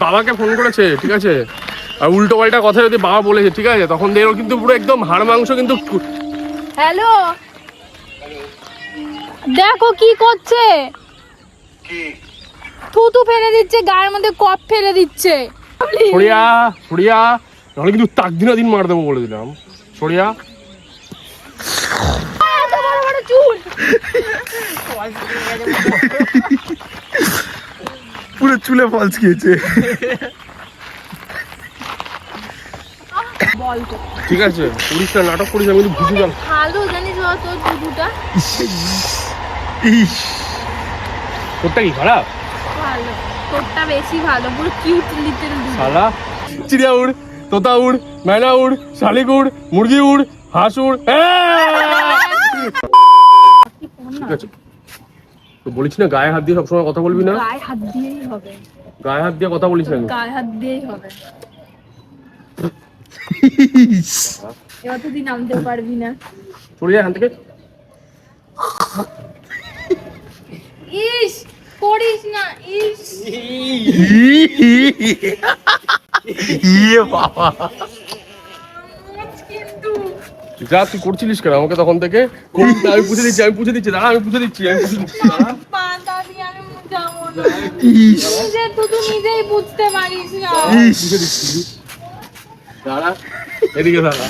বাবাকে ফোন করেছে, ঠিক আছে, আর উল্টো পাল্টা কথা যদি বাবা বলেছে, ঠিক আছে, তখন দেখো কিন্তু পুরো একদম হাড় মাংস কিন্তু। হ্যালো, দেখো কি করছে, থুতু ফেলে দিচ্ছে, গায়ের মধ্যে কপ ফেলে দিচ্ছে। সরিয়া সরিয়া, নাহলে কিন্তু তাক দিনা দিন মার দেবো বলে দিলাম। সরিয়া, চুল পুরো চুলে ফলস খেয়েছে। ঠিক আছে, পুলিশ নাটক করিস, আমি কিন্তু বুঝি গেল। ভালো জানিস তোর দুধুটা তোরটা কি খারাপ? ভালো, তোরটা বেশি ভালো, পুরো কিউট লিটল দুধ। শালা চিড়িয়া উড়, তোতা উড়, ময়না উড়, শালিক উড়, মুরগি উড়, হাঁস উড়। ঠিক আছে, তো বলিস না গায়ে হাত দিয়ে সবসময় কথা বলবি না। গায়ে হাত দিয়েই হবে, গায়ে হাত দিয়ে কথা বলিস না। গায়ে হাত দিয়েই হবে। এতদিন নামতে পারবি না। চলে যায় এখান থেকে। ইস, করিস না, ইস। বাবা কিন্তু যা তুই করছিলিস কেন আমাকে তখন থেকে? আমি পুষে দিচ্ছি, আমি পুষে দিচ্ছি, দাঁড়া, আমি পুষে দিচ্ছি, আমি পুষে দিচ্ছি। নিজে তুই তো নিজেই বুঝতে পারিস না। পুষে দিচ্ছি, দাঁড়া, এদিকে দাঁড়া।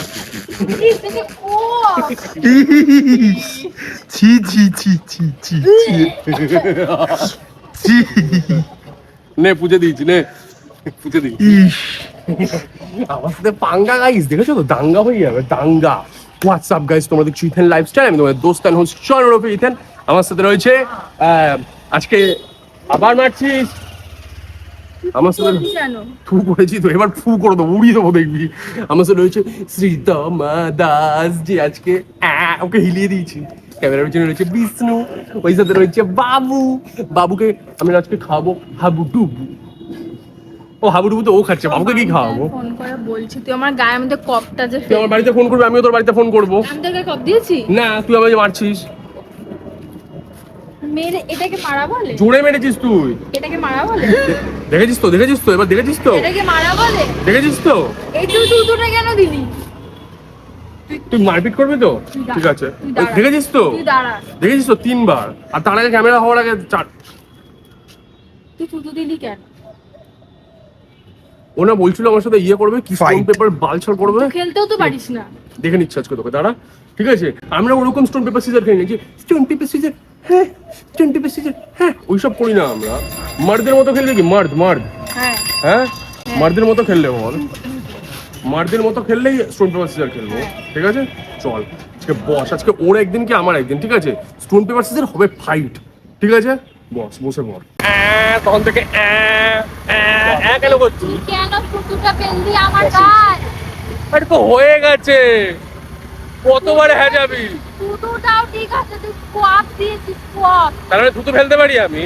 ছি ছি ছি ছি ছি ছি। নে পুজো দিয়েছি, নে পুজো দিয়েছি। আমার সাথে পাঙ্গা গাইস, দেখেছো তো, দাঙ্গা হয়ে যাবে, দাঙ্গা। হোয়াটসঅ্যাপ গাইস, তোমরা দেখছো ইথেন লাইফস্টাইল, আমি তোমাদের দোস্ত এন্ড হোস্ট চন্দ্ররূপে ইথেন। আমার সাথে রয়েছে আজকে আবার মারছিস আমার সাথে। ফু করেছি তো, এবার ফু করে দেবো, উড়িয়ে দেবো দেখবি। আমার সাথে রয়েছে শ্রীতমা দাস, যে আজকে ওকে হিলিয়ে দিয়েছি। ক্যামেরার পিছনে রয়েছে বিষ্ণু, ওই সাথে রয়েছে বাবু। বাবুকে আমি আজকে খাওয়াবো হাবুডুবু। ও হাবুডুবু তো ও খাচ্ছে, বাবুকে কি খাওয়াবো? ফোন করে বলছি, তুই আমার গায়ের মধ্যে কপটা যে তুই আমার বাড়িতে ফোন করবি, আমিও তোর বাড়িতে ফোন করবো। আমি তোকে কপ দিয়েছি? না, তুই আমাকে মারছিস। মেরে এটাকে মারা বলে? জোরে মেরেছিস তুই। এটাকে মারা বলে? দেখেছিস তো, দেখেছিস তো, এবার দেখেছিস তো, এটাকে মারা বলে? দেখেছিস তো। এই তুই দুটোটা কেন দিলি? তুই মারপিট করবি তো? ঠিক আছে, দেখেছিস তো, তুই দাঁড়া। দেখেছিস তো 3 বার। আর তার আগে ক্যামেরা হওয়ার আগে 4। তুই থুতু দিলি কেন? ওনা বলছিল আমার সাথে ইয়ে করবে, কি স্টোন পেপার বালছাল করবে। খেলতেও তো পারিস না। দেখে নিচ্ছি আজকে তোকে, দাঁড়া। ঠিক আছে, আমরা ওরকম স্টোন পেপার সিজার খেলি না, যে স্টোন পেপার সিজার, হ্যাঁ স্টোন পেপার সিজার, হ্যাঁ ওইসব করি না আমরা। মার্দের মতো খেললে কি, মার্দ মার্দ, হ্যাঁ হ্যাঁ মার্দের মতো খেললে বল, মার্দের মতো খেললেই স্টোন পেপার সিজার খেলবো। ঠিক আছে, চল আজকে বস, আজকে ওর একদিন কি আমার একদিন। ঠিক আছে, স্টোন পেপার সিজার হবে ফাইট। ঠিক আছে বস, বসে পড়। তখন থেকে কেন করছিস? কেন থুতুটা ফেললি আমার গায়ে? আরে তো হয়ে গেছে, কতবার হ্যাঁ যাবি? থুতুটাও ঠিক আছে, তুই কোয়াপ দিয়েছিস, কোয়াপ। তাহলে থুতু ফেলতে পারি আমি?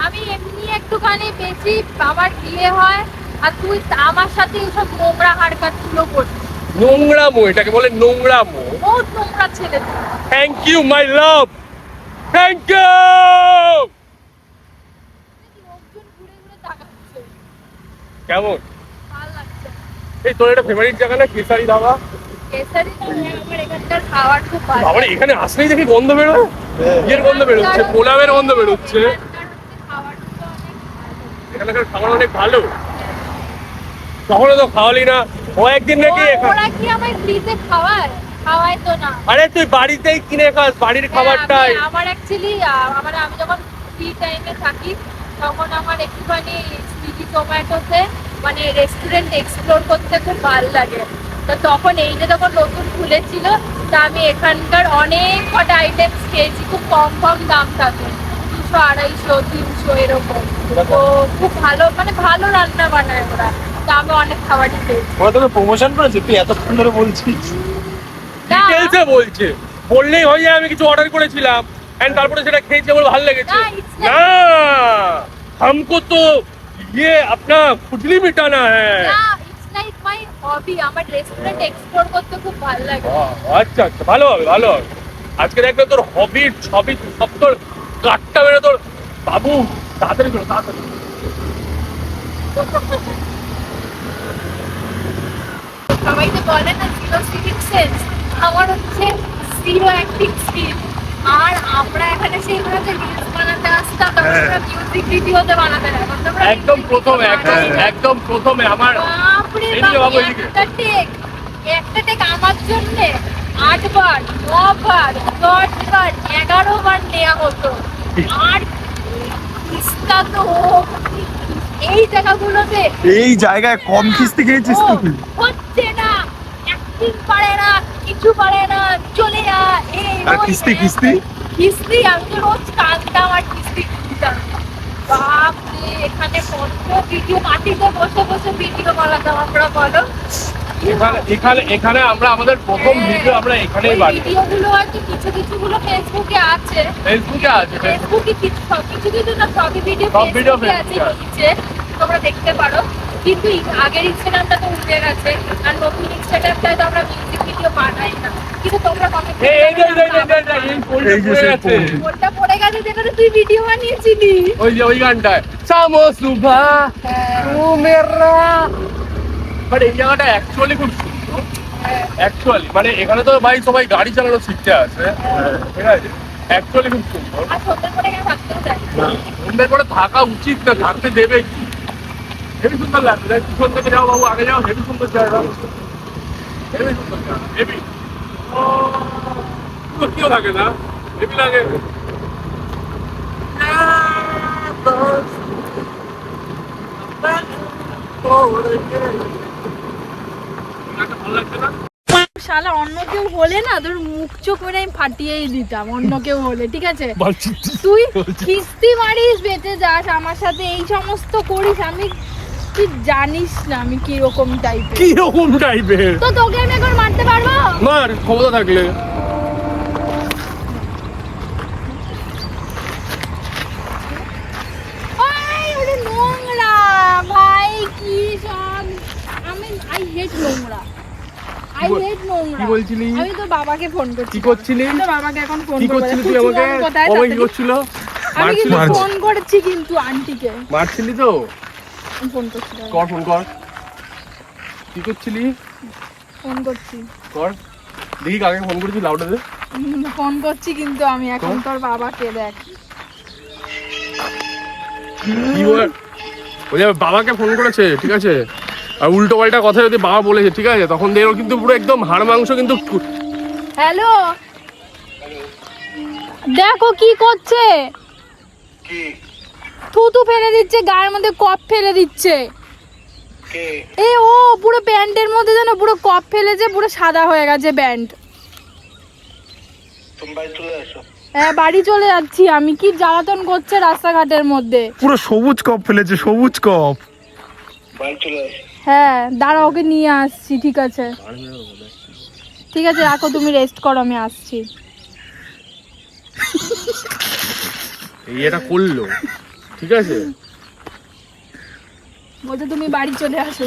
আমি এমনি একটুখানি বেশি আমার ইয়ে হয়, আর তুই আমার সাথে এইসব নোংরা হারকাতগুলো করছিস। নোংরামো, এটাকে বলে নোংরামো। বহুত নোংরা ছেলে তুই। Thank you my love, thank you. লোকজন ঘুরে ঘুরে তাকাচ্ছে, কেমন? ভালো লাগছে। এই তোর এটা ফেভারিট জায়গা না, কেসারি ধাবা? কেসারি আমার এখানকার খাবার খুব ভালো। বাবা এখানে আসলেই দেখি গন্ধ বেরোয়, ইয়ের গন্ধ বেরোচ্ছে, পোলাওয়ের গন্ধ বেরোচ্ছে। এখানকার খাবার অনেক ভালো, কখনো তো খাওয়ালি না। ও একদিন নাকি ওরা কি আমায় ফ্রিতে খাওয়ায়? খাওয়ায় তো না। আরে তুই বাড়িতেই কিনে খাস, বাড়ির খাবারটাই। আমার অ্যাকচুয়ালি আমি যখন ফ্রি টাইমে থাকি তখন আমার একটুখানি সুইগি জোম্যাটোতে মানে রেস্টুরেন্ট এক্সপ্লোর করতে খুব ভালো লাগে। তো তখন এইটা যখন নতুন খুলেছিল, তা আমি এখানকার অনেক কটা আইটেমস খেয়েছি, খুব কম কম দাম থাকে, 200, 250, 300 এরকম। তো খুব ভালো, মানে ভালো রান্না বানায় ওরা। তো আমি অনেক খাবারই খেয়েছি। ওরা তোকে প্রমোশন করেছে, তুই এতক্ষণ ধরে বলছিস। না, ডিটেইলসে বলছে, বললেই হয়ে যায় আমি কিছু অর্ডার করেছিলাম এন্ড তারপরে সেটা খেয়েছি, আমার ভালো লেগেছে। না, it's like- না हमको तो ये अपना खुजली मिटाना है। না, it's like my hobby. আমার রেস্টুরেন্ট এক্সপ্লোর করতে খুব ভালো লাগে। আচ্ছা আচ্ছা, ভালো হবে ভালো হবে। আজকে দেখবে তোর হবির ছবি সব তোর কাটটা বেরো তোর। বাবু তাড়াতাড়ি করো, তাড়াতাড়ি। সবাই তো বলে না জিরো সিভিক সেন্স, আমার হচ্ছে জিরো অ্যাক্টিং স্কিল। আর আমরা এখানে সেইভাবে রিলস বানাতে আসতাম, তখন আমরা মিউজিক ভিডিওতে বানাতে লাগতাম। তোমরা একদম music প্রথমে video বানাই। একদম প্রথমে আমার বাপরে এদিকে বাপ, বাবু, এদিকে। একটা টেক আমার জন্য 8 বার 9 বার 10 বার 11 বার নেওয়া হতো। আর ইস্তা তো এই জায়গাগুলোতে এই জায়গায় কম খিস্তি খেয়েছিস ও, তুই? হচ্ছে না, অ্যাক্টিং পারে না, কিছু পারে না, চলে যা এই আর ওই, কিস্তি, এই, কিস্তি? কিস্তি আমি তো রোজ কাঁদতাম আর কিস্তি দিতাম। বাপরে, এখানে কত ভিডিও, মাটিতে বসে বসে ভিডিও বানাতাম আমরা, বলো। এখানে আমরা আমাদের প্রথম ভিডিও আমরা এখানেই বানাই। ভিডিওগুলো হয়তো কিছু গুলো ফেসবুকে আছে, ফেসবুকে আছে, ফেসবুকে কিছু কিছু না সবই ভিডিও সব ভিডিও ফেসবুকে আছে, ফেসবুকে আছে। নিচে তোমরা দেখতে পারো। কিন্তু আগের ইনস্টাগ্রামটা তো উঠে গেছে, আর নতুন ইনস্টাগ্রামটায় তো আমরা মিউজিক ভিডিও বানাই না। কিন্তু তোমরা কমেন্ট এই পোলটা এই যে পড়ে সেই গেছে। পোল। কোনটা পড়ে গেছে যেটাতে তুই ভিডিও বানিয়েছিলি? ওই যে ওই গানটায় সামো সুভা তু মেরা। বাট এই জায়গাটা অ্যাকচুয়ালি খুব সুন্দর, অ্যাকচুয়ালি মানে এখানে তো ভাই সবাই গাড়ি চালানো শিখতে আসে, ঠিক আছে, অ্যাকচুয়ালি খুব সুন্দর। আর সন্ধ্যের পরে কেন থাকতেও চাই না। সুন্দর করে থাকা উচিত না, থাকতে দেবে কি? হেবি সুন্দর লাগছে, পিছন থেকে যাও বাবু, আগে যাও, হেবি সুন্দর জায়গা, হেবি সুন্দর জায়গা, হেবি। কেউ থাকে না, হেবি লাগে। ভালো লাগছে না? শালা অন্য কেউ হলে না তোর মুখ চোখ মেরে আমি ফাটিয়েই দিতাম, অন্য কেউ হলে, ঠিক আছে? তুই কিস্তি মারিস, বেঁচে যাস, আমার সাথে এই সমস্ত করিস, আমি তুই জানিস না আমি কিরকম টাইপের। কি রকম টাইপের? তো তোকে আমি এখন মারতে পারবো? মার ক্ষমতা থাকলে। ওই ওটা নোংরা ভাই, কি সব, আমি আই হেট নোংরা, আই হেট নোংরা। কি বলছিলি? আমি তো বাবাকে ফোন করছি। কি করছিলি? আমি তো বাবাকে এখন ফোন কি করবো। করছিলি তুই কুচু আমাকে? মাম কোথায়? বাবা কি তাড়াতাড়ি। করছিল? আমি কিন্তু মারছি। ফোন করেছি কিন্তু আন্টিকে, মারছিলি তো? আমি ফোন করছি, কর, ফোন কর। কি করছিলি? ফোন করছি, কর দেখি কাকে ফোন করেছিস, লাউডে দে। ফোন করছি কিন্তু আমি এখন তোর বাবাকে, দেখ। কি বল? ওই যে বাবাকে ফোন করেছে, ঠিক আছে, আর উল্টো পাল্টা কথা যদি বাবা বলেছে, ঠিক আছে, তখন দিয়ে ওর কিন্তু পুরো একদম হাড় মাংস কিন্তু হ্যালো, দেখো কি করছে, থুতু ফেলে দিচ্ছে, গায়ের মধ্যে কপ ফেলে দিচ্ছে। এ ও পুরো প্যান্টের মধ্যে যেন পুরো কপ ফেলেছে, পুরো সাদা হয়ে গেছে প্যান্ট। হ্যাঁ বাড়ি চলে যাচ্ছি আমি, কি জ্বালাতন করছে রাস্তাঘাটের মধ্যে। পুরো সবুজ কপ ফেলেছে, সবুজ কপ। হ্যাঁ দাঁড়া, ওকে নিয়ে আসছি, ঠিক আছে, ঠিক আছে, রাখো তুমি, রেস্ট করো, আমি আসছি। এই এটা করলো, ঠিক আছে, বলতে তুমি বাড়ি চলে আসো।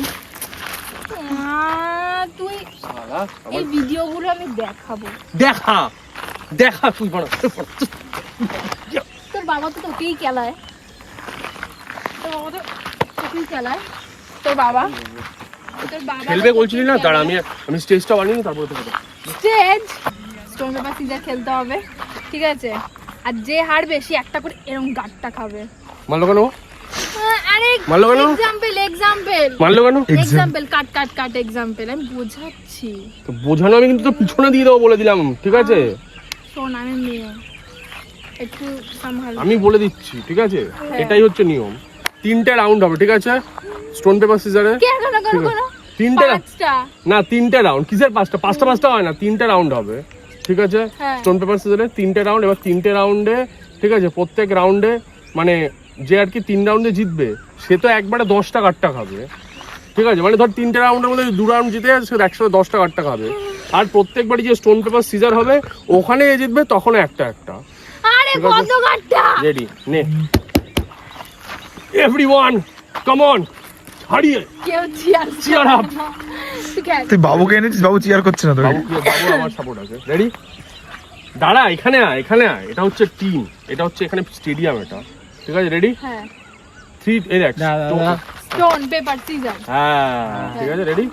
তুই এই ভিডিওগুলো আমি দেখাবো, দেখা দেখা তুই বড় তোর বাবা তো তোকেই খেলায়, তোর বাবা তো তোকেই খেলায়, তোর বাবা খেলবে বলছিলি না? দাঁড়া আমি স্টেজটা বানিয়ে নিই, তারপরে তোকে স্টেজ স্টোন পেপার সিজার খেলতে হবে, ঠিক আছে, আর যে হারবে সে একটা করে এরকম গাঁটটা খাবে। মারলো কেন? আরে মারলো কেন? এক্সাম্পল মারলো কেন? এক্সাম্পল কাট এক্সাম্পল আমি বোঝাচ্ছি। তো বোঝানো আমি কিন্তু তোর পিছনে দিয়ে দেবো বলে দিলাম, ঠিক আছে, শোন আমি মেয়ে, একটু সামহাল। আমি বলে দিচ্ছি, ঠিক আছে, এটাই হচ্ছে নিয়ম। 3টে রাউন্ড হবে, ঠিক আছে, স্টোন পেপার সিজারে। কেন 3টে পাঁচটা? না 3টে রাউন্ড, কিসের 5টা? 5টা হয় না, 3টে রাউন্ড হবে, ঠিক আছে, হ্যাঁ। স্টোন পেপার সিজারে 3টে রাউন্ড। এবার 3টে রাউন্ডে, ঠিক আছে, প্রত্যেক রাউন্ডে মানে যে আর কি 3 রাউন্ডে জিতবে সে তো একবারে 10টা কাটটা খাবে, ঠিক আছে, মানে ধর 3টে রাউন্ডের মধ্যে 2 রাউন্ড জিতে সে একসাথে 10টা কাটটা খাবে। আর প্রত্যেকবারই যে স্টোন পেপার সিজার হবে ওখানে যে জিতবে তখন একটা। আরে কত গাট্টা? রেডি নে, এভরিওয়ান কাম অন, হারিয়ে কেউ চিয়ার Cheer up. তুই বাবুকে এনেছিস, বাবু চিয়ার করছে না তোকে? বাবু আমার সাপোর্ট আছে। রেডি? দাঁড়া, এখানে আয়, এটা হচ্ছে টিম, এটা হচ্ছে এখানে স্টেডিয়াম, এটা ঠিক আছে রেডি হ্যাঁ 3 এই দেখ স্টোন পেপার সিজার হ্যাঁ ঠিক আছে ready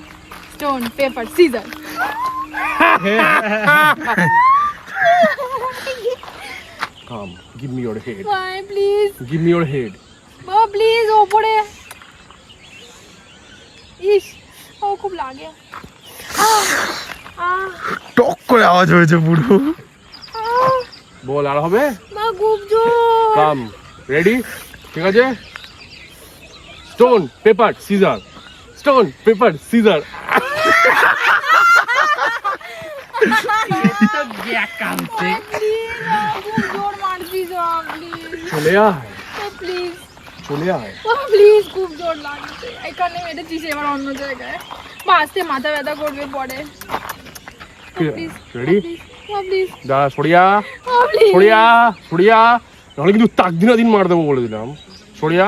stone paper scissor come give me your head ভাই please give me your head বাবা প্লিজ ওপরে ইস ও খুব লাগে টক করে আওয়াজ হয়েছে পুরো। বল আর হবে মা খুব জোর কাম রেডি ঠিক আছে stone paper caesar stone paper caesar জোর মারছিস চলে আয় প্লিজ চলে আয় প্লিজ খুব জোর লাগছে এখানে মেরেছিস এবার অন্য জায়গায় বাসতে মাথা ব্যথা করবে পরে প্লিজ রেডি প্লিজ দাঁড়া সরিয়া প্লিজ সরিয়া সরিয়া নাহলে কিন্তু তাক দিন মার দেবো বলে দিলাম সরিয়া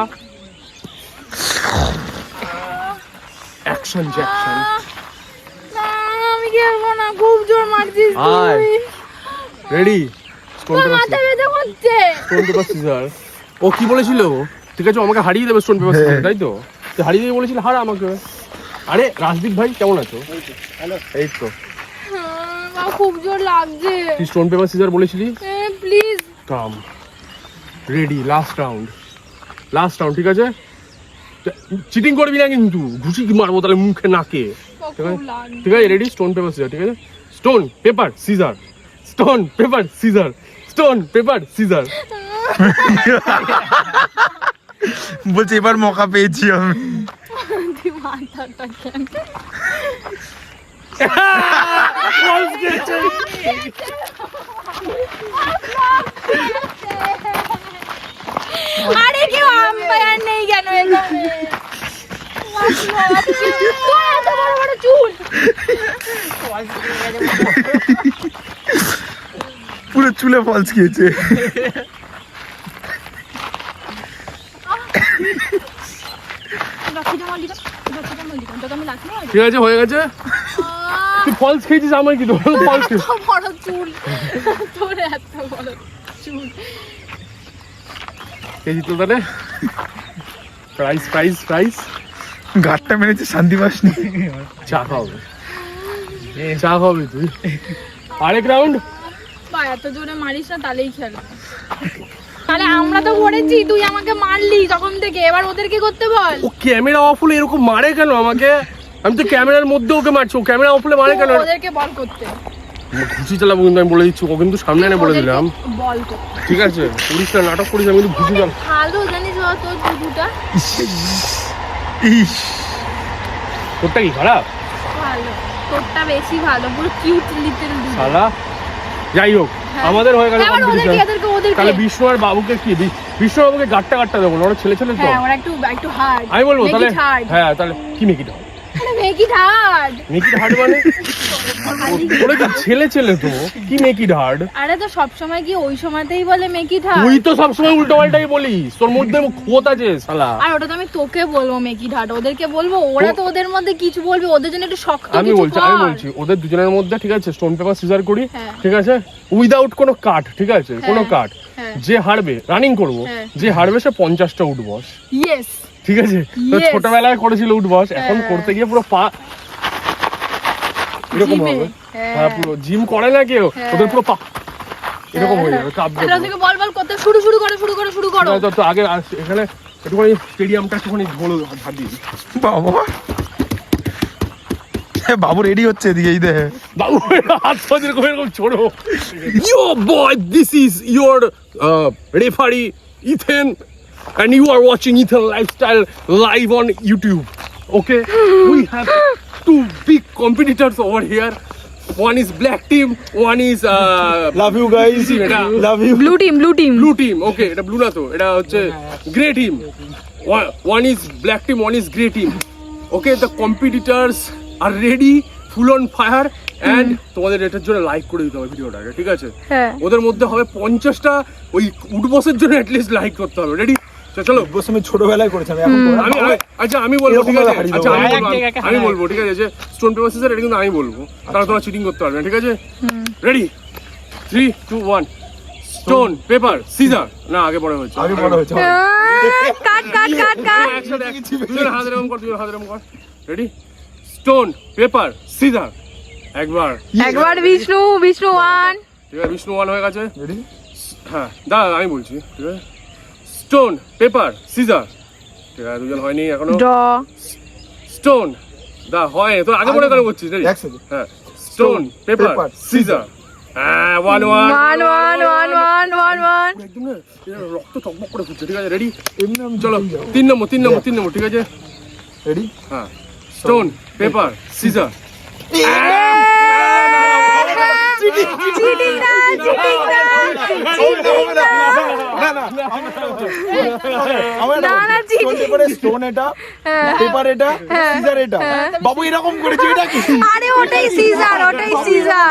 অ্যাকশন জ্যাকশন আমি খেলবো না খুব জোর মারছিস আয়। রেডি স্টোন পেপার মাথা ব্যথা করছে স্টোন পেপার সিজার ও কি বলেছিল ঠিক আছে ও আমাকে হারিয়ে দেবে স্টোন পেপার সিজার তাই তো তুই হারিয়ে দেবে বলেছিল হারা আমাকে আরে রাজদীপ ভাই কেমন আছো এই তো মা খুব জোর লাগছে তুই স্টোন পেপার সিজার বলেছিলি please come ready last round ঠিক আছে চিটিং করবি না কিন্তু ঘুষি মারবো তাহলে মুখে নাকে খুব লাগছে ঠিক আছে রেডি স্টোন পেপার সিজার ঠিক আছে stone paper caesar stone paper caesar stone paper caesar বলছে এবার মৌকা পেয়েছি আমি। তুই মাথাটা কেন আরে কেউ আম্পায়ার নেই কেন এখানে এত বড় বড় চুল পুরো চুলে ফলস খেয়েছে। ঠিক আছে হয়ে গেছে তুই ফলস খেয়েছিস আমার কি ধরো ফলস বড় চুল তোর এত বড় চুল খেয়েছিস তো তাহলে প্রাইস গাঁটটা মেরেছে শান্তি পাসনি। চা খাওয়াবে তুই আরেক রাউন্ড বা এত জোরে মারিস না তাহলেই খেলবে তাহলে আমরা তো করেছি তুই আমাকে মারলি তখন থেকে এবার ওদেরকে করতে বল ও ক্যামেরা অফ হলে এরকম মারে কেন আমাকে আমি তো ক্যামেরার মধ্যে ওকে মারছি ও ক্যামেরা অফ হলে মারে কেন ওদেরকে বল করতে ঘুষি চালাবো কিন্তু আমি বলে দিচ্ছি ও কিন্তু সামনে এনে বলে দিলাম বল করতে ঠিক আছে পুলিশ না নাটক করিস আমি কিন্তু ঘুষি চাল ভালো জানিস বাবা তোর দুটা ইস তোরটা কি খারাপ ভালো তোরটা বেশি ভালো পুরো কিউট লিটল শালা যাই হোক আমাদের হয়ে গেল এবার ওদেরকে তাহলে বিষ্ণু আর বাবুকে কি বিষ্ণু বাবুকে গাট্টা দেবো ওরা ছেলে তো হ্যাঁ ওরা একটু হার্ড আমি বলবো তাহলে হ্যাঁ তাহলে কি মেকিটা মেকিট হার্ড মানে ওরা কি ছেলে তো কি মেকিট হার্ড আরে তো সব সময় কি ওই সময়তেই বলে মেকিট হার্ড তুই তো সবসময় উল্টো পাল্টাই বলিস তোর মধ্যে খোঁত আছে শালা আর ওটা তো আমি তোকে বলবো মেকিট হার্ড ওদেরকে বলবো ওরা তো ওদের মধ্যে কিছু বলবে ওদের জন্য একটু শক্ত আমি বলছি ওদের দুজনের মধ্যে ঠিক আছে স্টোন পেপার সিজার করি ঠিক আছে উইদাউট কোনো কাট ঠিক আছে কোনো কাট যে হারবে রানিং করবো যে হারবে সে 50টা উঠ বস ইয়েস ঠিক আছে তো ছোটবেলায় করেছিল উঠ বস এখন করতে গিয়ে পুরো পা এরকম হবে হ্যাঁ পুরো জিম করে না কেউ ওদের পুরো পা এরকম হয়ে যাবে কাঁপ যাবে বল করতে শুরু করো তো আগে এখানে একটুখানি স্টেডিয়ামটা একটুখানি ঢোল হাত দিয়ে বাবু রেডি হচ্ছে এদিকে এই দেখে বাবু হাত পাঁচ এরকম ছোড়ো yo boy this is your referee Ethan and you are watching Ethan Lifestyle live on YouTube. Okay, we have two big competitors over here. One is black team, one is love you guys love you blue team blue team. Okay, এটা blue না তো, এটা হচ্ছে grey team. One is black team, one is grey team. Okay, the competitors are ready, full on fire. And তোমাদের এটার জন্য like করে দিতে হবে ভিডিওটাকে ঠিক আছে ওদের মধ্যে হবে 50টা ওই উঠবসের জন্য অ্যাটলিস্ট লাইক করতে হবে রেডি চলো বস আমি ছোটবেলায় করেছি আমি এখন আচ্ছা আমি বলবো ঠিক আছে আচ্ছা আমি বলবো ঠিক আছে যে স্টোন পেপার সিজার এটা কিন্তু আমি বলবো তাহলে তোমরা চিটিং করতে পারবে ঠিক আছে রেডি 3 2 1 স্টোন পেপার সিজার না আগে পরে হয়েছে আগে বড় হয়েছে কাট কাট কাট কাট একসাথে দুজন হাত এরকম কর দুজন হাত এরকম কর রেডি স্টোন পেপার সিজার একবার বিষ্ণু 1 ঠিক আছে বিষ্ণু 1 হয়ে গেছে রেডি হ্যাঁ দাঁড়া আমি বলছি ঠিক আছে স্টোন পেপার সিজার ঠিক আছে দুজন হয়নি এখনো ড্র স্টোন দা হয় তোর আগে পরে কেন করছিস রেডি এক সেকেন্ড হ্যাঁ স্টোন পেপার paper, সিজার হ্যাঁ 1 1 একদম না এটা রক্ত টকবক করে ফুটছে ঠিক আছে রেডি এমনি আমি চলো 3 নম্বর ঠিক আছে রেডি হ্যাঁ স্টোন পেপার সিজার চিটিং না স্টোন এটা পেপার এটা সিজার এটা বাবু এরকম করেছে এটা কি আরে ওটাই সিজার না ওটা সিজার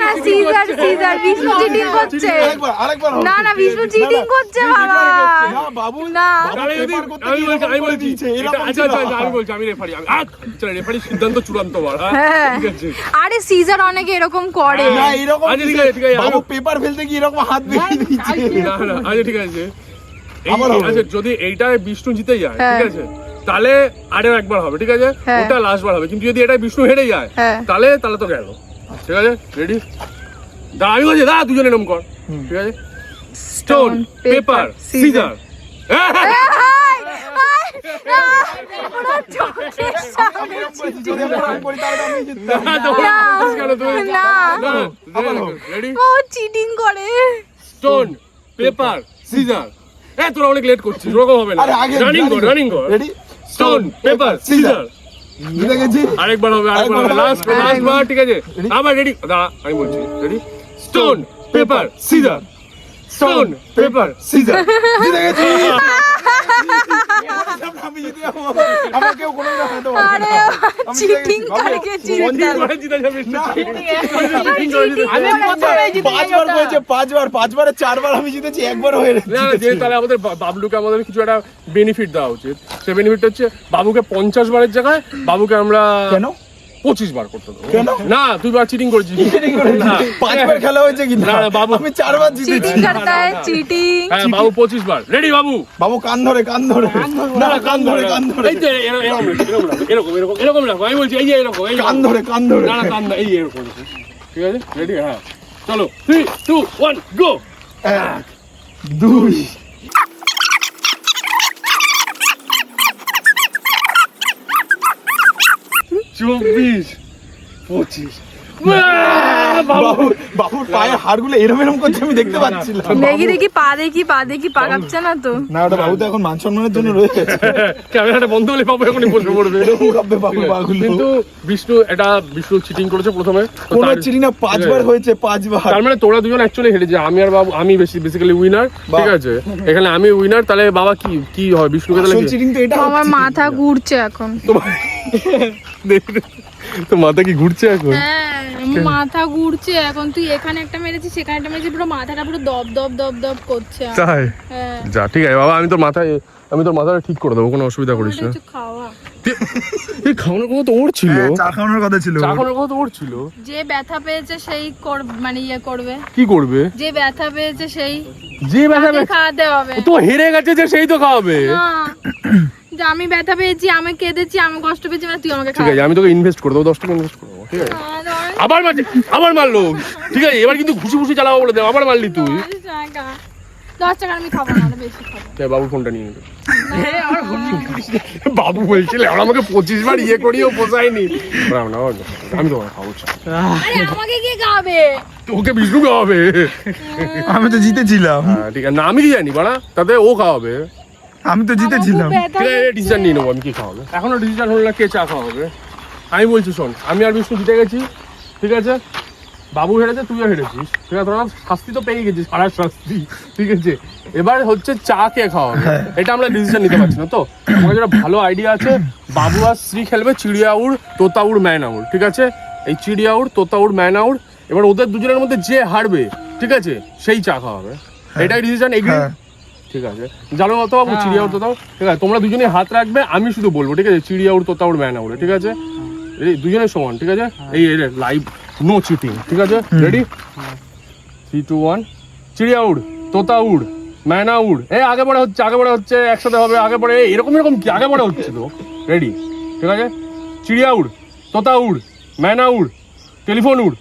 না সিজার বিষ্ণু চিটিং করছে আরেকবার না বিষ্ণু চিটিং করছে বাবা না বাবু না আমি বলছি আচ্ছা আমি রেফারি রেফারি সিদ্ধান্ত চূড়ান্ত বার হ্যাঁ ঠিক আছে আরে সিজার অনেকে এরকম করে না এরকম আচ্ছা ঠিক আছে বাবু পেপার ফেলতে কি এরকম হাত বেরিয়ে দিচ্ছে না আচ্ছা ঠিক আছে আবার হবে। আচ্ছা যদি এইটায় বিষ্ণু জিতে যায় হ্যাঁ। ঠিক আছে তাহলে আরো একবার হবে ঠিক আছে হ্যাঁ। ওটা লাস্ট বার হবে কিন্তু যদি এটা বিষ্ণু হেরে যায় হ্যাঁ। তাহলে তো গেল ঠিক আছে রেডি দাঁড়া আমি বলছি দাঁড়া দুজনে এরকম কর ঠিক আছে স্টোন পেপার সিজার যদি আমরা এরকম করি তাহলে আমি জিততাম রেডি ও চিটিং করে স্টোন পেপার সিজার তোরা অনেক লেট করছিস ওরকম হবে না আরে আগে রানিং কর রেডি স্টোন পেপার সিজার জিতে গেছি আরেকবার হবে লাস্ট বার ঠিক আছে আবার রেডি দাঁড়া আমি বলছি ready stone paper caesar stone paper caesar জিতে গেছি আমি জিতে যাবো আমার কেউ কোনো না হতে পারবে আরে চিটিং করে কে পাঁচবারে 4বার আমি জিতেছি একবার হয়ে তাহলে আমাদের বাবলুকে আমাদের কিছু একটা বেনিফিট দেওয়া উচিত সে বেনিফিট হচ্ছে বাবুকে 50 বারের জায়গায় বাবুকে আমরা কেন 25 বার করতে দেবো কেন? না তুই বার চিটিং করেছিস না 5বার খেলা হয়েছে কিন্তু না, বাবু। আমি 4বার চিটিং জিতেছি করতা है চিটিং হ্যাঁ বাবু 25 বার রেডি বাবু বাবু কান ধরে না কান ধরে এই যে এরকম লাগো আমি বলছি এই যে এরকম এই কান ধরে না না কান না এই এরকম ঠিক আছে রেডি হ্যাঁ চলো 3 2 1 গো 1 2 24 25 বাবু বাবুর পায়ের হাড়গুলো এরম করছে আমি দেখতে পাচ্ছিলাম দেখি পা কাঁপছে না তো না ওটা বাবু তো এখন মান সম্মানের জন্য রয়েছে ক্যামেরাটা বন্ধ হলে বাবু এখনই বসে পড়বে এরকম কাঁপবে বাবু পাগুলো কিন্তু বিষ্ণু চিটিং করেছে প্রথমে তো কোনো তার- চিনি না 5বার হয়েছে 5বার তার মানে তোরা দুজন অ্যাকচুয়ালি হেরে যায় আমি আর বাবু আমি বেসিক্যালি উইনার ঠিক আছে এখানে আমি উইনার তাহলে বাবা কি হয় বিষ্ণুকে তাহলে আসল কি? চিটিং তো এটা আমার মাথা ঘুরছে এখন তো মাথা কি ঘুরছে এখন হ্যাঁ মাথা ঘুরছে এখন তুই এখানে একটা মেরেছিস সেখানে একটা মেরেছিস পুরো মাথাটা পুরো দব করছে তাই হ্যাঁ যা ঠিক আছে বাবা আমি তোর মাথাটা ঠিক করে দেবো কোনো অসুবিধা করিস না একটু খাওয়া এই খাওয়ানোর কথা তো ওর ছিল চা খাওয়ানোর কথা ছিল চা খাওয়ানোর কথা তো ওর ছিল যে ব্যথা পেয়েছে সেই মানে ইয়ে করবে কি করবে যে ব্যথা পেয়েছে সেই যে ব্যথা তাকে খাওয়াতে হবে তো হেরে গেছে যে সেই তো খাওয়াবে না যে আমি ব্যথা পেয়েছি আমি কেঁদেছি আমি কষ্ট পেয়েছি মানে তুই আমাকে ঠিক আছে আমি তোকে ইনভেস্ট করে দেবো 10 টাকা ইনভেস্ট করে দেবো ঠিক আছে আবার মারলো ঠিক আছে এবার কিন্তু ঘুষি চালাবো বলে দেবো আবার মারলি তুই 10 টাকা আমি খাবো না বেশি খাবো বাবু ফোনটা নিয়ে নেবে বাবু বলছিল এখন আমাকে 25 বার ইয়ে করিও পোষায়নি আমি তো খাবো আরে আমাকে কে খাবে তোকে বিষ্ণু খাওয়াবে আমি তো জিতেছিলাম ঠিক আছে না আমি কি জানি বাড়া তাতে ও খাওয়াবে আমি তো জিতেছিলাম ঠিক আছে ডিসিশন নিয়ে নেবো আমি কি খাওয়াবে এখনো ডিসিশন হলো না কে চা খাওয়াবে আমি বলছি শোন আমি আর বিষ্ণু জিতে গেছি ঠিক আছে বাবু হেরেছে তুইও হেরেছিস ঠিক আছে তোরা শাস্তি তো পেয়ে গেছিস হারার শাস্তি ঠিক আছে এবার হচ্ছে চা কে খাওয়াবে এটা আমরা ডিসিশন নিতে পারছি না তো আমার যেটা ভালো আইডিয়া আছে বাবু আর শ্রী খেলবে চিড়িয়াউড় তোতাউড় ম্যানাউড় ঠিক আছে এই চিড়িয়াউড় তোতাউড় ম্যানাউড় এবার ওদের দুজনের মধ্যে যে হারবে ঠিক আছে সেই চা খাওয়াবে এটাই ডিসিশন এগ্রি ঠিক আছে জানো তো বাবু চিড়িয়াউড় তোতাউড় ঠিক আছে তোমরা দুজনে হাত রাখবে আমি শুধু বলবো ঠিক আছে চিড়িয়াউড় তোতাউড় ম্যানাউড় ঠিক আছে এই দুজনের সমান ঠিক আছে এই লাইভ নো চিটিং, ঠিক আছে? রেডি? 3 2 1 চিড়িয়া উড়, তোতা উড়, ম্যানা উড়। আগে পড়ে হচ্ছে একসাথে হবে, আগে পড়ে এরকম কি আগে পড়ে হচ্ছে তো। রেডি? ঠিক আছে? চিড়িয়া উড়, তোতা উড়, ম্যানা উড়, টেলিফোন উড়।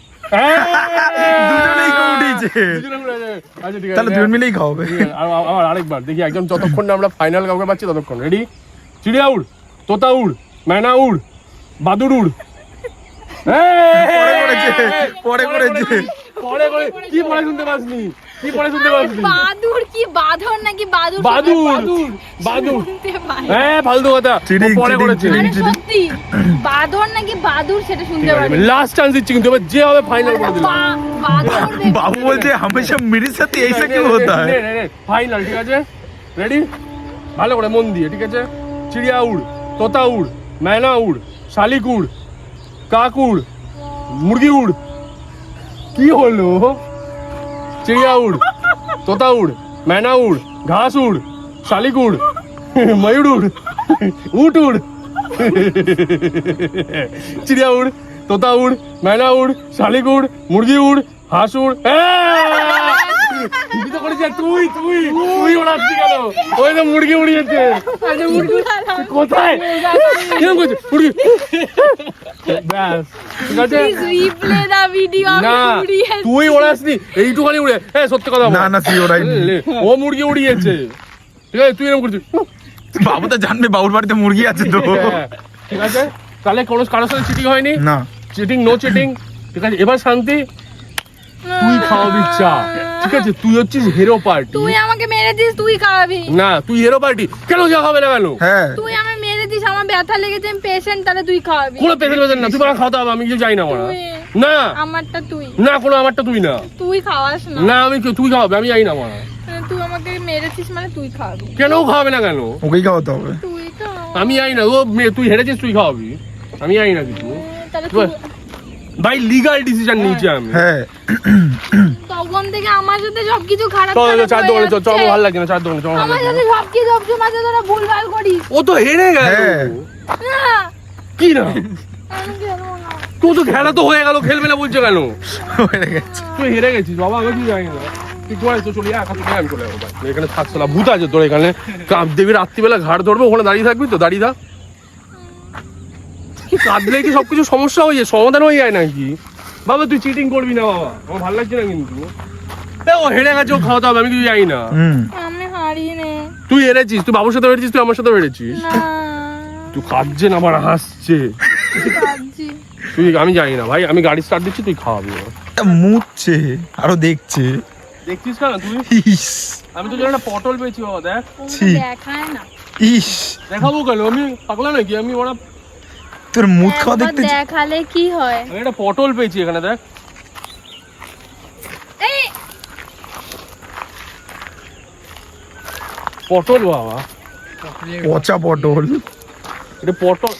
দুজনেই উঠেছে। আচ্ছা ঠিক তাহলে আছে, দুজন মিলেই খাওয়াবে। আবার আরেকবার দেখি একদম যতক্ষণ না আমরা ফাইনাল কাউকে পাচ্ছি ততক্ষণ। রেডি? চিড়িয়া উড়, তোতা উড়, ম্যানা উড়, বাদুড় উড়। পরে করেছে। কি পরে শুনতে পাসনি? বাদুর কি বাঁধর নাকি বাদুর? বাদুর। শুনতে পাই। ফালতু কথা। চিটিং, পরে চিটিং, করেছে। চিটিং। আরে সত্যি বাঁধর নাকি বাদুর সেটা শুনতে পারি। লাস্ট চান্স দিচ্ছি কিন্তু এবার যে হবে ফাইনাল করে দিলাম। বাদুর বাবু বলছে হামেশা মেরে সাথে এইসা কি হতা है? ফাইনাল, ঠিক আছে? রেডি? ভালো করে মন দিয়ে, ঠিক আছে? চিড়িয়া উড়, তোতা উড়, ম্যানা উড়, শালিক উড়, কাক উড়, মুরগি উড়। কি হলো? চিড়িয়া উড়, তোতা উড়, ম্যানা উড়, ঘাস উড়, শালিক উড়, ময়ূর উড়, উট উড়। চিড়িয়া উড়, তোতা উড়, ম্যানা উড়, শালিক উড়, মুরগি উড়, হাঁস উড়। তুই তো করেছিস, তুই ওড়াচ্ছি কেন? ওই তো মুরগি উড়িয়েছে। কোথায়? কিরম করছে মুরগি? ব্যাস, ঠিক আছে? রিপ্লে দা ভিডিও না, তুই ওড়াসনি, এইটুখানি উড়ে। সত্যি কথা বল। না সি ওরাইনি। ও মুরগি উড়িয়েছে, ঠিক আছে? তুই এরকম করছিস। বাবু তো জানবে বাবুর বাড়িতে মুরগি আছে তো। ঠিক আছে, তাহলে কোনো কারোর সাথে চিটিং হয়নি। না চিটিং, নো চিটিং, ঠিক আছে? এবার শান্তি। তুই খাওয়াবি চা, ঠিক আছে? তুই হচ্ছিস হিরো পার্টি। তুই আমাকে মেরে দিস, তুই খাওয়াবি না, তুই হিরো পার্টি। কেন যা খাবে না কেন? হ্যাঁ তুই আমাকে মেরে দিস, আমার ব্যথা লেগেছে, আমি পেশেন্ট, তাহলে তুই খাওয়াবি। কোনো পেশেন্ট না, তুই বড় খাওয়াতে হবে, আমি কিছু যাই না বড়। তুই। না আমারটা তুই, না, কোনো আমারটা তুই না। তুই খাওয়াস না। না, তুই খাওয়াবে, আমি যাই না বড়। তুই আমাকে মেরেছিস মানে তুই খাওয়াবি। কেন খাওয়াবে না কেন? ওকেই খাওয়াতে হবে। তুই খাওয়া। আমি যাই না। তুই হেরেছিস, তুই খাওয়াবি, আমি যাই না কিছু। তাহলে তুই ভাই লিগাল ডিসিশন নিয়েছি আমি। হ্যাঁ তখন থেকে আমার সাথে সবকিছু খারাপ চল খারাপ চার হয়ে দোকানে চল, যাচ্ছে। আমার ভালো লাগছে না, চার দোকানে চল। আমার সাথে সবকিছু সবসময় তোরা ভুলভাল করিস। ও তো হেরে গেল। হ্যাঁ। না কি না? আমি খেলবো না। তুই তো খেলা তো হয়ে গেল, খেলবে না বলছে কেন? হয়ে গেছে। তুই হেরে গেছিস বাবা, আমি কি জানি না। তুই ঘরে তো চলে একা চলে, আমি চলে যাবো। ভাই, এখানে থাকছো না, ভূত আছে তোর এখানে। দেবী রাত্রিবেলা ঘাড় ধরবে, ওখানে দাঁড়িয়ে থাকবি তো, দাঁড়িয়ে থাক। কি কাঁদলে কি সবকিছু সমস্যা হয়ে যায়, সমাধান হয়ে যায় নাকি? বাবা তুই চিটিং করবি না বাবা, আমার ভালো লাগছে না কিন্তু। ও হেরে গেছে, ও খাওয়াতে হবে, আমি কিছু জানি না। আমি হারিয়ে নে। তুই হেরেছিস, তুই বাবুর সাথে হেরেছিস, তুই আমার সাথে হেরেছিস। না তুই কাঁদছে না, আমার হাসছে। কাঁদছি। তুই, আমি জানি না ভাই, আমি গাড়ি স্টার্ট দিচ্ছি, তুই খাওয়াবি। মুছছে আরো দেখছে। দেখছিস কেন তুই? ইস আমি তো জানি না, পটল পেয়েছি বাবা, দেখ। ছি। দেখায় না। ইস দেখাবো কেন? আমি পাগলা নাকি? আমি ওরা তোর মুখ খাওয়া একবার দেখতে দেখালে কি হয়? আমি একটা পটল পেয়েছি এখানে, দেখ। এই পটল বাবা, পচা পটল। এটা পটল।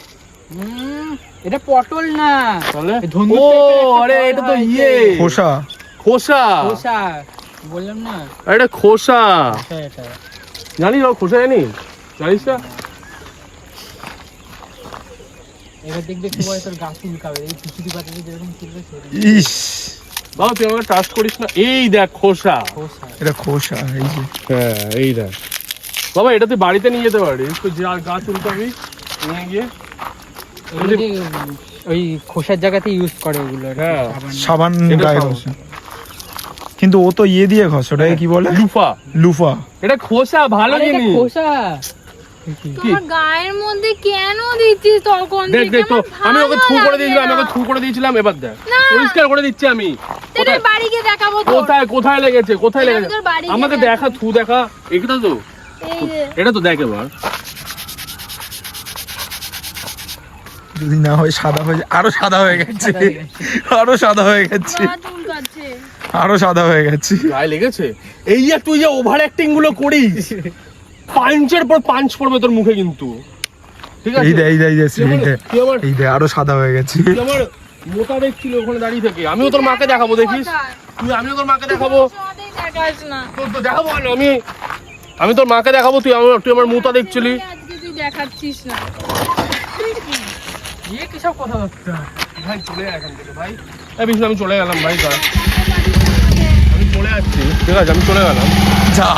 এটা পটল না, তাহলে এই ধুন্দুল ও টাইপের একটা আরে ফল এটা তো হয় ইয়ে যে। খোসা। খোসা। খোসা বললাম না, এটা খোসা। খোসা এটা। জানিস বাবা, খোসা জানিস? জানিস না? এবার দেখবে একটু পরে তোর গাছ উল্কাবে, এই খিচুড়ি পাতাতে যেরকম ছিলবে সেরকম ইস বাবা তুই আমাকে ট্রাস্ট করিস না। এই দেখ খোসা। খোসা। এটা খোসা এই যে। হ্যাঁ এই দেখ বাবা, এটা তুই বাড়িতে নিয়ে যেতে পারিস, তুই যা গাছ উল্টাবি নিয়ে গিয়ে। এগুলো যে, ওই খোসার জায়গাতে ইউজ করে ওগুলো আর কি, হ্যাঁ। সাবান। সাবান এটা গায়ে সাবান। ঘষে। কিন্তু ও তো ইয়ে দিয়ে ঘষে, ওটাকে কি বলে? লুফা। লুফা। এটা খোসা, ভালো আরে এটা জিনিস। খোসা। তোমার গায়ের মধ্যে কেন দিচ্ছিস তখন দেখ থেকে? দেখ তো, আমার আমি ওকে ভালো থু করে লাগে দিয়েছিলাম, আমি না। ওকে থু করে দিয়েছিলাম, এবার দেখ না। পরিষ্কার করে দিচ্ছি আমি। তোর কোথায় বাড়ি গিয়ে দেখাবো তো। কোথায় কোথায় লেগেছে, কোথায় আমি লেগেছে? তোর বাড়ি গিয়ে আমাকে দেখা, দেখাবো। থু দেখা, এটা তো এই যে, এটা তো দেখ এবার। যদি না হয় সাদা হয়ে যায়। আরো সাদা হয়ে গেছে। আরো সাদা হয়ে গেছে। গা চুলকাচ্ছে। আরো সাদা হয়ে গেছে। গায়ে লেগেছে। এই যে তুই যে ওভার অ্যাক্টিং গুলো করিস, পাঞ্চের পর পাঞ্চ পড়বে তোর মুখে কিন্তু, ঠিক আছে? এই দে এই দে এই দে তুই আমার- তুই আমার এই দে আরো সাদা হয়ে গেছে। তুই আমার মোটা দেখছিল ওখানে দাঁড়িয়ে থেকে। আমিও তোর মাকে দেখাবো, দেখিস কোথায়? তুই, আমিও তোর মাকে দেখাবো। সমাতেই দেখাস না। তোর তো দেখাবো কেন? আমি তোর মাকে দেখাবো, তুই আমার মোটা দেখছিলি। আজকে তুই দেখাচ্ছিস না। ইয়ে কিসব কথাবার্তা। ভাই চলে আয় এখান থেকে ভাই। বিষ্ণু আমি চলে গেলাম ভাই, কাজ আমি চলে যাচ্ছি, ঠিক আছে আমি চলে গেলাম। যা,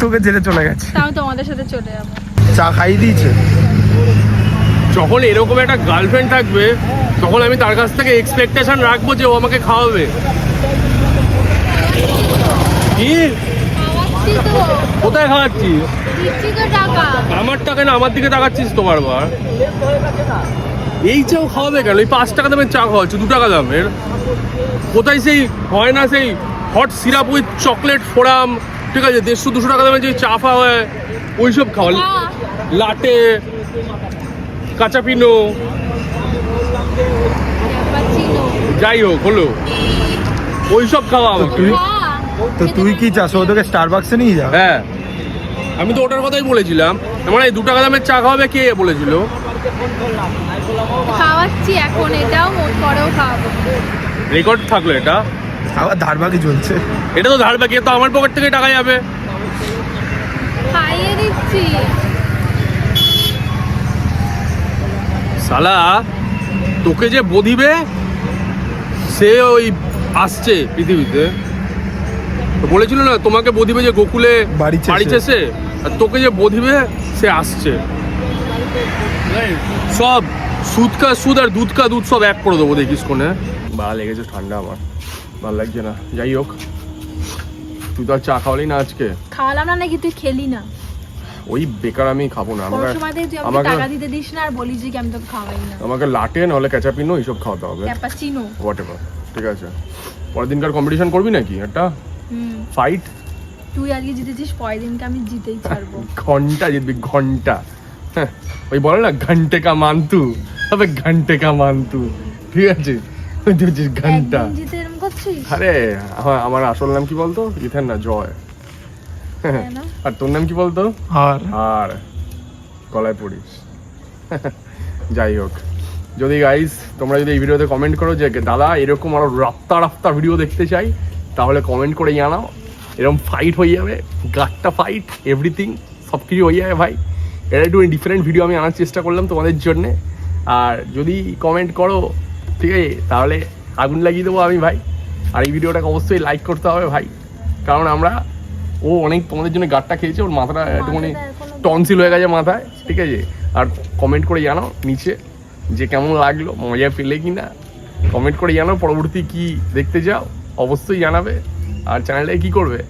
তোকে ছেড়ে চলে গেছে। তাও তোমাদের সাথে চলে যাবো। চা খাইয়ে দিয়েছে। যখন এরকম একটা গার্লফ্রেন্ড থাকবে তখন আমি তার কাছ থেকে এক্সপেকটেশন রাখবো যে ও আমাকে খাওয়াবে। কি খাওয়াচ্ছি তো, কোথায় খাওয়াচ্ছি? দিচ্ছি তো টাকা। আমার টাকা না, আমার দিকে তাকাচ্ছিস তো বারবার। এই চাও খাওয়াবে কেন? এই 5 টাকা দামের চা খাওয়াচ্ছে 2 টাকা দামের। কোথায় সেই হয় না সেই হট সিরাপ উইথ চকলেট ফোড়াম, ঠিক আছে 150-200 টাকা দামের যে চা খাওয়া হয় ওইসব খাওয়া, লাটে, কাঁচা পিনো, ক্যাপাচিনো। যাই হোক হলো ওইসব খাওয়া আমাকে। তো তুই কি চাস ও তোকে স্টারবাক্সে নিয়ে যা? হ্যাঁ আমি তো ওটার কথাই বলেছিলাম, মানে এই 2 টাকা দামের চা খাওয়াবে কে বলেছিল? খাওয়াচ্ছি এখন, এটাও মোট পরেও খাওয়াবো। রেকর্ড থাকলো এটা, আবার ধারবাকি চলছে। এটা তো ধার বাকি, তো আমার পকেট থেকে টাকা যাবে। খাইয়ে দিচ্ছি। শালা তোকে যে বধিবে সে ওই আসছে পৃথিবীতে, তো বলেছিল না তোমাকে বধিবে যে গোকুলে বাড়িছে বাড়িছে সে, আর তোকে যে বধিবে সে আসছে। সব সুদ কা সুদ আর দুধ কা দুধ সব এক করে দেবো, দেখিস কোনে। ভালো লেগেছে ঠান্ডা, আমার ভালো লাগছে না। যাই হোক তুই তো আর চা খাওয়ালি না আজকে। খাওয়ালাম না নাকি? তুই খেলি না? ওই বেকার আমি খাবো না, কোন সময় তুই আমাকে টাকা দিতে দিস না আর বলিস যে আমি তোকে খাওয়াই না। আমাকে লাটে নাহলে ক্যাচাপিনো এইসব খাওয়াতে হবে, ক্যাপাচিনো হোয়াট এভার। ঠিক আছে পরের দিনকার কম্পিটিশন করবি নাকি একটা ফাইট? তুই আজকে জিতেছিস, পরের দিনকে আমি জিতেই ছাড়বো। ঘন্টা জিতবি, ঘন্টা। হ্যাঁ, ওই বলে না ঘন্টে কা মান্তু, তবে ঘন্টে কা মান্তু, ঠিক আছে তুই হচ্ছিস ঘন্টা। একদিন জিতে এরকম করছিস? আরে আমার আসল নাম কি বলতো? ইথেন না, জয়। তাই না? আর তোর নাম কি বলতো? আর আর গলায় পড়িস। যাই হোক, যদি গাইস তোমরা যদি এই ভিডিওতে কমেন্ট করো যে দাদা এরকম আরো রাফতা ভিডিও দেখতে চাই, তাহলে কমেন্ট করে জানাও। এরকম ফাইট হয়ে যাবে, গাট্টা ফাইট, এভরিথিং সব কিছু হয়ে যাবে ভাই। এটা একটু ডিফারেন্ট ভিডিও আমি আনার চেষ্টা করলাম তোমাদের জন্যে। আর যদি কমেন্ট করো ঠিক আছে তাহলে আগুন লাগিয়ে দেবো আমি ভাই। আর এই ভিডিওটাকে অবশ্যই লাইক করতে হবে ভাই, কারণ ও অনেক তোমাদের জন্য গাট্টা খেয়েছে, ওর মাথাটা একটুখানি টনসিল হয়ে গেছে মাথায়, ঠিক আছে। আর কমেন্ট করে জানাও নিচে যে কেমন লাগলো, মজা পেলে কি না, কমেন্ট করে জানাও। পরবর্তী কি দেখতে চাও অবশ্যই জানাবে। আর চ্যানেলটাকে কি করবে?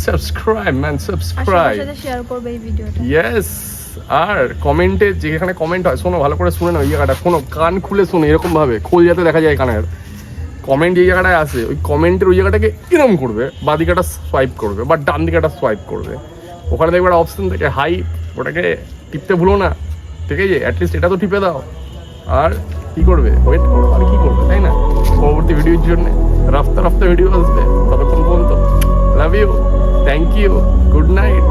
সাবস্ক্রাইব ম্যান, সাবস্ক্রাইব, শেয়ার করবে এই ভিডিওটা। ইয়েস। আর কমেন্টে যেখানে কমেন্ট হয়, শোনো ভালো করে শুনে নাও এই জায়গাটা, শোনো কান খুলে শোনো, এরকম ভাবে খোল যাতে দেখা যায় কানের। কমেন্ট যে জায়গাটায় আসে ওই কমেন্টের ওই জায়গাটাকে এরকম করবে, বাঁ দিকেটা সোয়াইপ করবে বা ডান দিকেটা সোয়াইপ করবে। ওখানে দেখবে একটা অপশন থাকে হাইপ, ওটাকে টিপতে ভুলো না, ঠিক আছে। অ্যাটলিস্ট এটা তো টিপে দাও। আর কি করবে? ওয়েট করো, আর কি করবে, তাই না? পরবর্তী ভিডিওর জন্য রাফতা ভিডিও আসবে, ততক্ষণ পর্যন্ত love you, thank you, good night.